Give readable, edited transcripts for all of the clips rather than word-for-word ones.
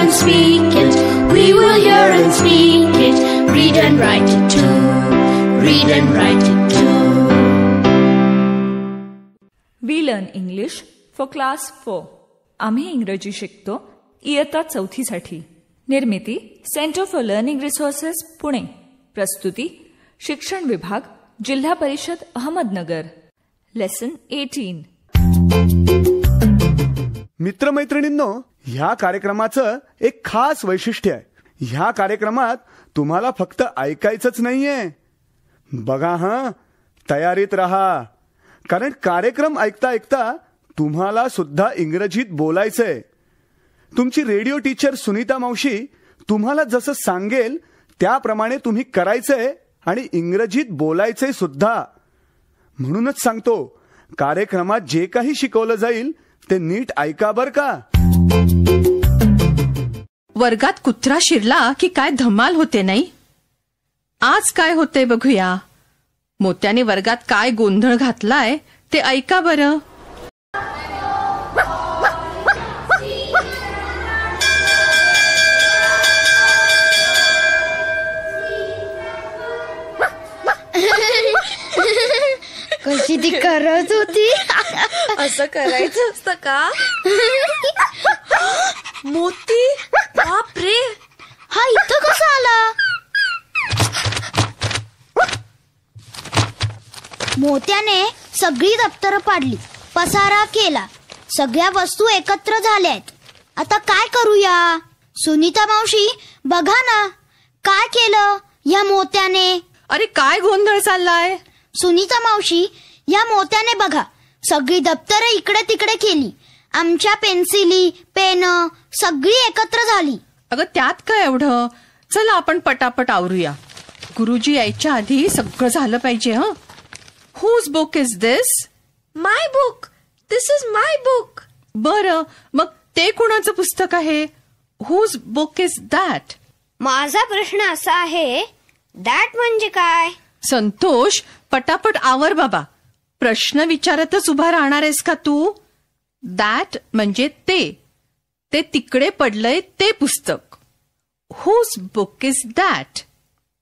and speak it. We will hear and speak it. Read and write it too. Read and write it too. We learn English for class 4. आम्ही इंग्रजी शिकतो इयत्ता 4थी साठी. निर्मिती centre for learning resources Pune. प्रस्तुती शिक्षण विभाग, जिल्हा परिषद अहमदनगर. लेसन 18. मित्रमैत्रिणींनो, ह्या कार्यक्रमाचं एक खास वैशिष्ट्य आहे. ह्या कार्यक्रमात तुम्हाला फक्त ऐकायचंच नाहीये. बघा हां, तयारीत राहा, कारण कार्यक्रम ऐकता ऐकता तुम्हाला सुद्धा इंग्रजीत बोलायचंय. तुमची रेडिओ टीचर सुनीता मावशी तुम्हाला जसं सांगेल त्याप्रमाणे तुम्ही करायचंय आणि इंग्रजीत बोलायचंय सुद्धा. म्हणूनच सांगतो, कार्यक्रमात जे काही शिकवलं जाईल ते नीट ऐका बर का. वर्गात कुत्रा शिरला की काय धमाल होते नाही. आज काय होते बघूया. मोत्याने वर्गात काय गोंधळ घातलाय ते ऐका बरं. कशी ती करत होती. असं करायचं असतं का. मोती, बापरे, हा इथं कसा आला. मोत्याने सगळी दप्तरं पाडली, पसारा केला, सगळ्या वस्तू एकत्र झाल्यात. आता काय करूया. सुनीता मावशी बघा ना, काय केलं या मोत्याने. अरे काय गोंधळ चाललाय. सुनीता मावशी, या मोत्याने बघा सगळी दप्तरं इकडे तिकडे केली. आमच्या पेन्सिली, पेन सगळी एकत्र झाली. अगं त्यात काय एवढं. चला आपण पटापट आवरूया. गुरुजी यायच्या आधी सगळं झालं पाहिजे. हं. Whose book is this. My book. This is my book. बरं, मग ते कुणाचं पुस्तक आहे. Whose book is that. माझा प्रश्न असा आहे, दॅट म्हणजे काय. संतोष, पटापट आवर बाबा. प्रश्न विचारतच उभा राहणार आहेस का तू. दॅट म्हणजे ते तिकडे पडलंय ते पुस्तक. Whose book is that.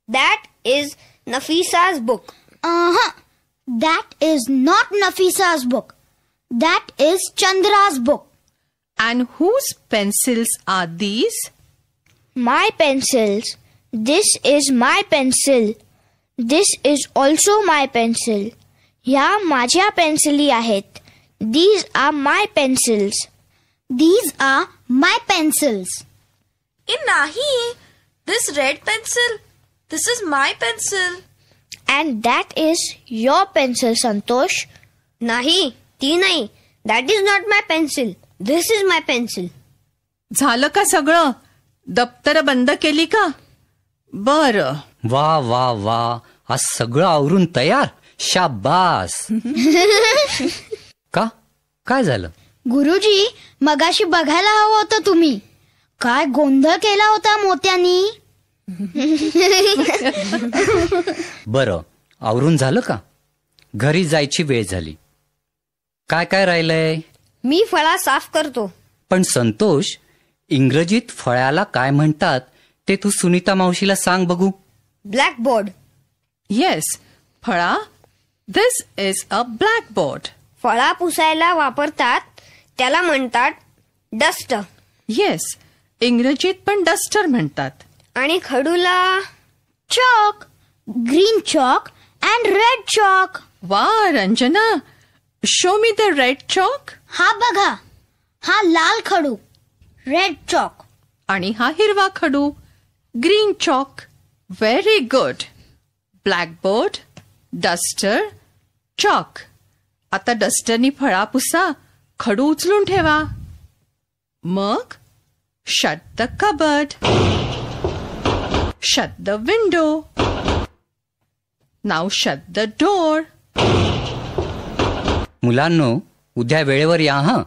That is Nafisa's book. That is not Nafisa's book. That is Chandra's book. And whose pencils are these. My pencils. This is my pencil. This is also my pencil. ह्या माझ्या पेन्सिली आहेत. These are my pencils. These are my pencils. नाही, this red pencil. This is my pencil. And that is your pencil. Santosh, नाही, ती नाही. That is not my pencil. This is my pencil. झालं का सगळं. दप्तर बंद केली का. बरं. वा वा वा, आज सगळं आवरून तयार. शाबास. का, काय झालं. गुरुजी, मगाशी बघायला हवं होतं तुम्ही. काय गोंधळ केला होता मोत्यानी. बरं, आवरून झालं का. घरी जायची वेळ झाली. काय काय राहिलंय. मी फळा साफ करतो. पण संतोष, इंग्रजीत फळ्याला काय म्हणतात ते तू सुनीता मावशीला सांग बघू. ब्लॅकबोर्ड. येस, फळा, दिस इज अ ब्लॅकबोर्ड. फळा पुसायला वापरतात त्याला म्हणतात डस्टर. येस, इंग्रजीत पण डस्टर म्हणतात. आणि खडूला chalk. Green chalk and red chalk. वा Ranjana, show me the red chalk. हा बघा, हा लाल खडू रेड चॉक. आणि हा हिरवा खडू green chalk. Very good. Blackboard, duster, chalk. आता डस्टरनी फळा पुसा, खडू उचलून ठेवा. मग shut the cupboard. Shut the window. Now shut the door. मुलांनो, उद्या वेळेवर या हं.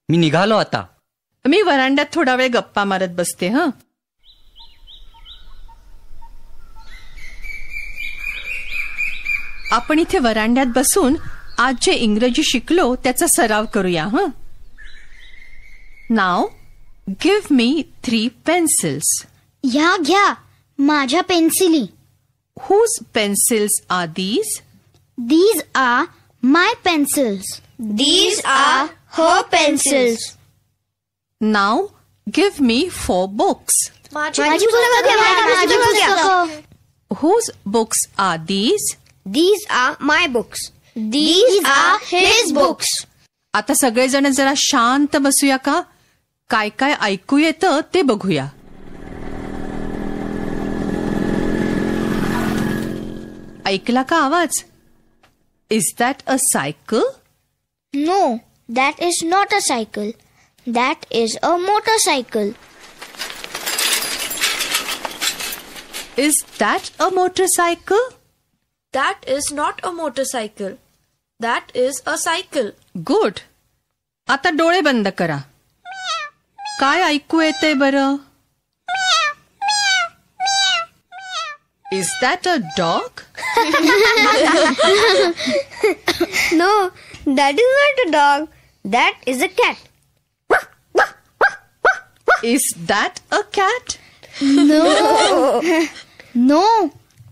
मी निघालो आता. मी व्हरांड्यात थोडा वेळ गप्पा मारत बसते. हं. आपण इथे व्हरांड्यात बसून आज जे इंग्रजी शिकलो त्याचा सराव करूया. हं. नाव गिव्ह मी 3 pencils. ह्या घ्या माझ्या पेन्सिली. Whose pencils are these? These are my pencils. These are her pencils. Now give me 4 books. माझी पुस्तकं घ्या, माझी पुस्तकं. Whose books are these? These are my books. These are his books. आता सगळेजण जरा शांत बसूया का? काय काय ऐकू येतं ते बघूया. ऐकला का आवाज? Is that a cycle? No, that is not a cycle. That is a motorcycle. Is that a motorcycle? That is not a motorcycle. That is a cycle. Good. आता डोळे बंद करा. काय ऐकू येते बरं? Is that a dog? No, that is not a dog. That is a cat. Is that a cat? No,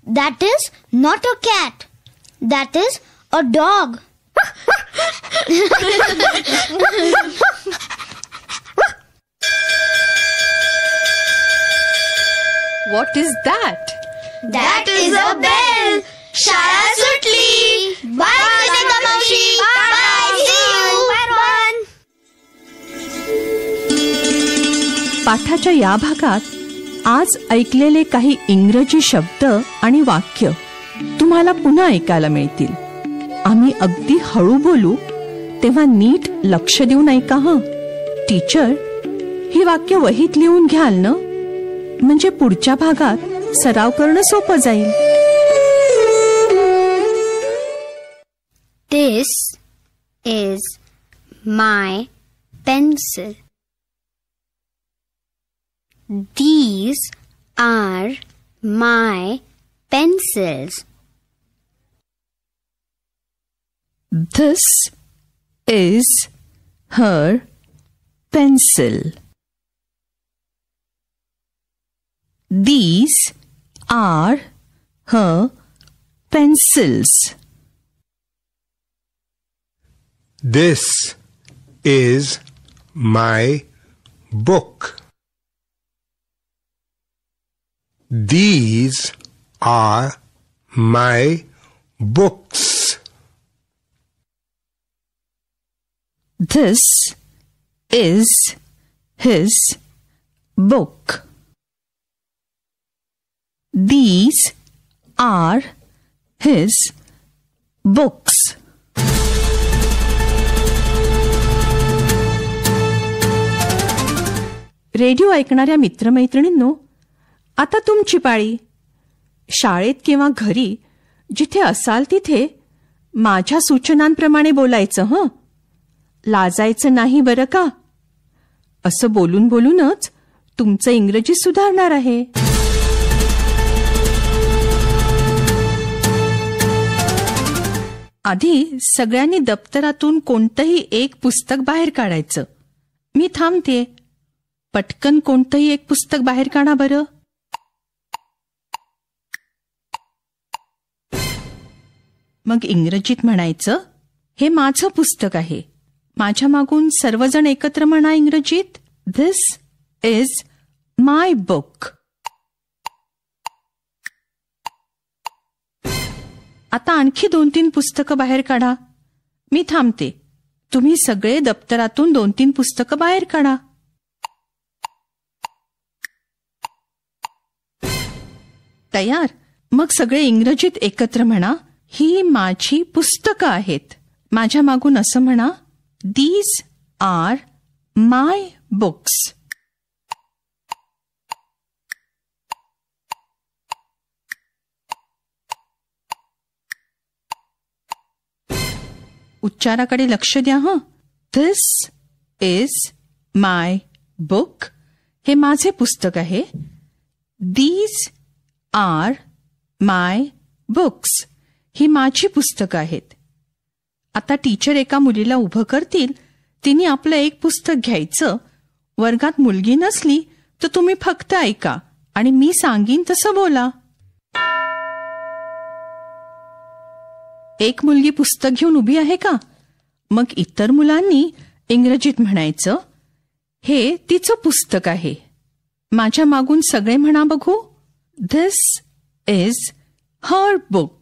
that is not a cat. That is a dog. What is that? That is a bell. शाळा सुटली. Bye, Sunita मावशी. Bye. See you. Bye, Ron. पाठाच्या या भागात आज ऐकलेले काही इंग्रजी शब्द आणि वाक्य तुम्हाला पुन्हा ऐकायला मिळतील. आम्ही अगदी हळू बोलू तेव्हा नीट लक्ष देऊन ऐका हं. टीचर, ही वाक्य वहीत लिहून घ्याल ना? म्हणजे पुढच्या भागात सराव करणं सोपं जाईल. This is my pencil. These are my pencils. This is her pencil. These are her pencils. This is my book. These are my books. This is his book. These are his books. Radio ऐकणाऱ्या मित्रमैत्रिणींनो, आता तुमची पाळी. शाळेत किंवा घरी जिथे असाल तिथे माझ्या सूचनांप्रमाणे बोलायचं हं. लाजायचं नाही बरं का? असं बोलून बोलूनच तुमचं इंग्रजी सुधारणार आहे. आधी सगळ्यांनी दप्तरातून कोणतंही एक पुस्तक बाहेर काढायचं. मी थांबते. पटकन कोणतंही एक पुस्तक बाहेर काढा बरं. मग इंग्रजीत म्हणायचं, हे माझं पुस्तक आहे. माझ्या मागून सर्वजण एकत्र म्हणा इंग्रजीत, दिस इज माय बुक. आता आणखी 2-3 पुस्तकं बाहेर काढा. मी थांबते. तुम्ही सगळे दप्तरातून 2-3 पुस्तकं बाहेर काढा. तयार? मग सगळे इंग्रजीत एकत्र म्हणा, ही माझी पुस्तकं आहेत. माझ्या मागून असं म्हणा, दीज आर माय बुक्स. उच्चाराकडे लक्ष द्या हं. This is my book. हे माझे पुस्तक आहे. These are my books. ही माझी पुस्तकं आहेत. आता टीचर एका मुलीला उभं करतील. तिने आपलं एक पुस्तक घ्यायचं, वर्गात मुलगी नसली तर तुम्ही फक्त ऐका आणि मी सांगीन तसं बोला. एक मुलगी पुस्तक घेऊन उभी आहे का? मग इतर मुलांनी इंग्रजीत म्हणायचं, हे तिचं पुस्तक आहे. माझ्या मागून सगळे म्हणा बघू, धिस इज हर बुक.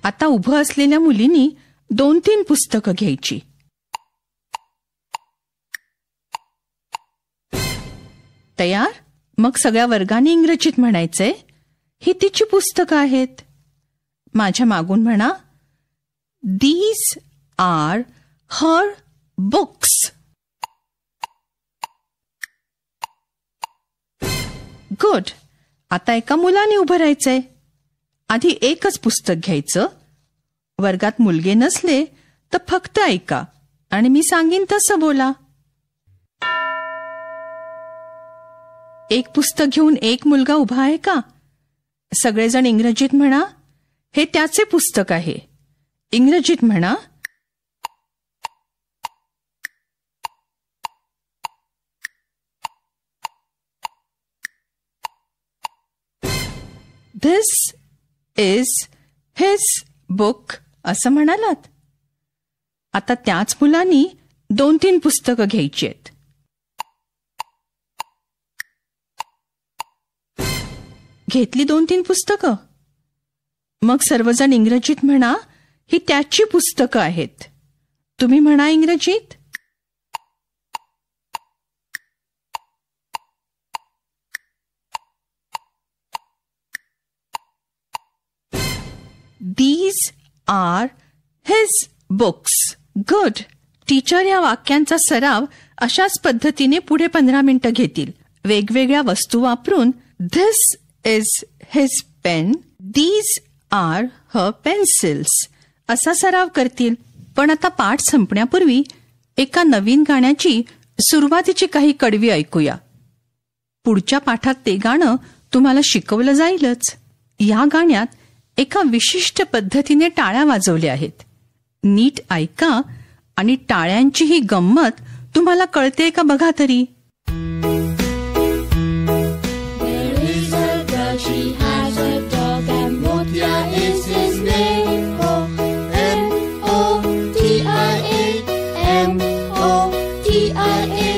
आता उभं असलेल्या मुलींनी 2-3 पुस्तकं घ्यायची. तयार? मग सगळ्या वर्गाने इंग्रजीत म्हणायचंय, ही तिची पुस्तकं आहेत. माझ्या मागून म्हणा, these are her books. Good. आता एका मुलाने उभं राहायचंय. आधी एकच पुस्तक घ्यायचं. वर्गात मुलगे नसले तर फक्त ऐका आणि मी सांगीन तसं बोला. एक पुस्तक घेऊन एक मुलगा उभा आहे का? सगळेजण इंग्रजीत म्हणा, हे त्याचे पुस्तक आहे. इंग्रजीत म्हणा, धिस इज हिज बुक असं म्हणालात. आता त्याच मुलांनी 2-3 पुस्तकं घ्यायची आहेत. घेतली 2-3 पुस्तकं. मग सर्वजण इंग्रजीत म्हणा, ही त्याची पुस्तकं आहेत. तुम्ही म्हणा इंग्रजीत, these are his books. Good. Teacher या वाक्यांचा सराव अशाच पद्धतीने पुढे 15 मिनिटं घेतील. वेगवेगळ्या वस्तू वापरून this is his pen, these are her pencils असा सराव करतील. पण आता पाठ संपण्यापूर्वी एका नवीन गाण्याची सुरुवातीची काही कडवी ऐकूया. पुढच्या पाठात ते गाणं तुम्हाला शिकवलं जाईलच. या गाण्यात एका विशिष्ट पद्धतीने टाळ्या वाजवल्या आहेत. नीट ऐका आणि टाळ्यांची ही गंमत तुम्हाला कळते का बघा तरी. She has a dog and Motia is his name. M-O-T-I-A, M-O-T-I-A,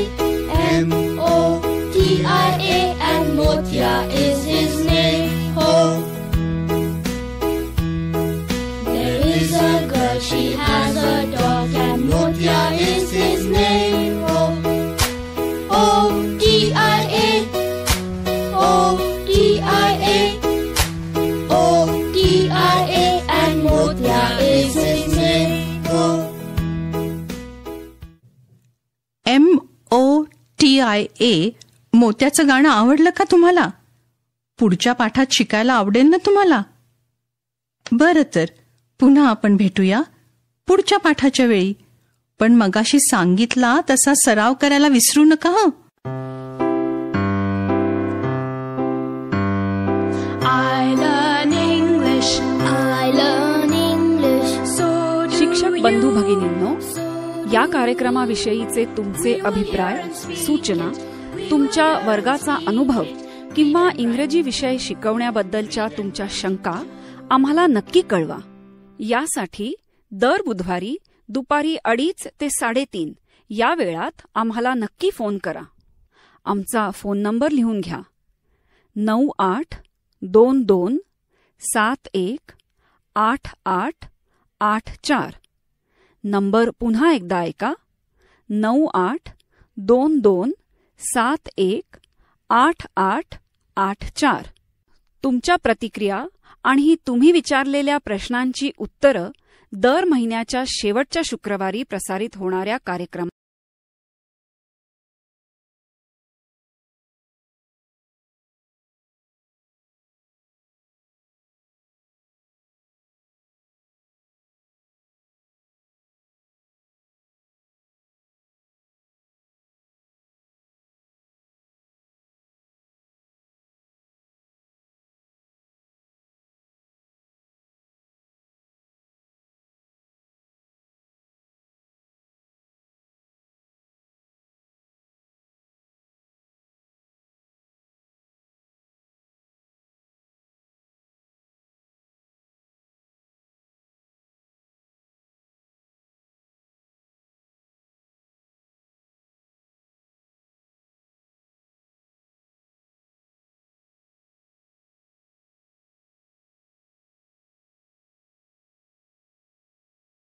M-O-T-I-A, and Motia is his name. There is a girl, she has a dog and Motia is his name. O-T-I-A, O-T-I-A, O-T-I-A, and Motia is his name. M-O-T-I-A मोत्याचं गाणं आवडलं का तुम्हाला? पुढच्या पाठात शिकायला आवडेल ना तुम्हाला? बरं तर पुन्हा आपण भेटूया पुढच्या पाठाच्या वेळी. पण मगाशी सांगितला तसा सराव करायला विसरू नका हं. शिक्षक बंधू भगिनींनो, या कार्यक्रमाविषयीचे तुमचे अभिप्राय, सूचना, तुमच्या वर्गाचा अनुभव किंवा इंग्रजी विषय शिकवण्याबद्दलच्या तुमच्या शंका आम्हाला नक्की कळवा. यासाठी दर बुधवारी दुपारी 2:30 ते 3:30 या वेळात आम्हाला नक्की फोन करा. आमचा फोन नंबर लिहून घ्या. 9822718884. नंबर पुन्हा एकदा ऐका. 9822718884. तुमच्या प्रतिक्रिया आणि तुम्ही विचारलेल्या प्रश्नांची उत्तरं दर महिन्याच्या शेवटच्या शुक्रवारी प्रसारित होणाऱ्या कार्यक्रमात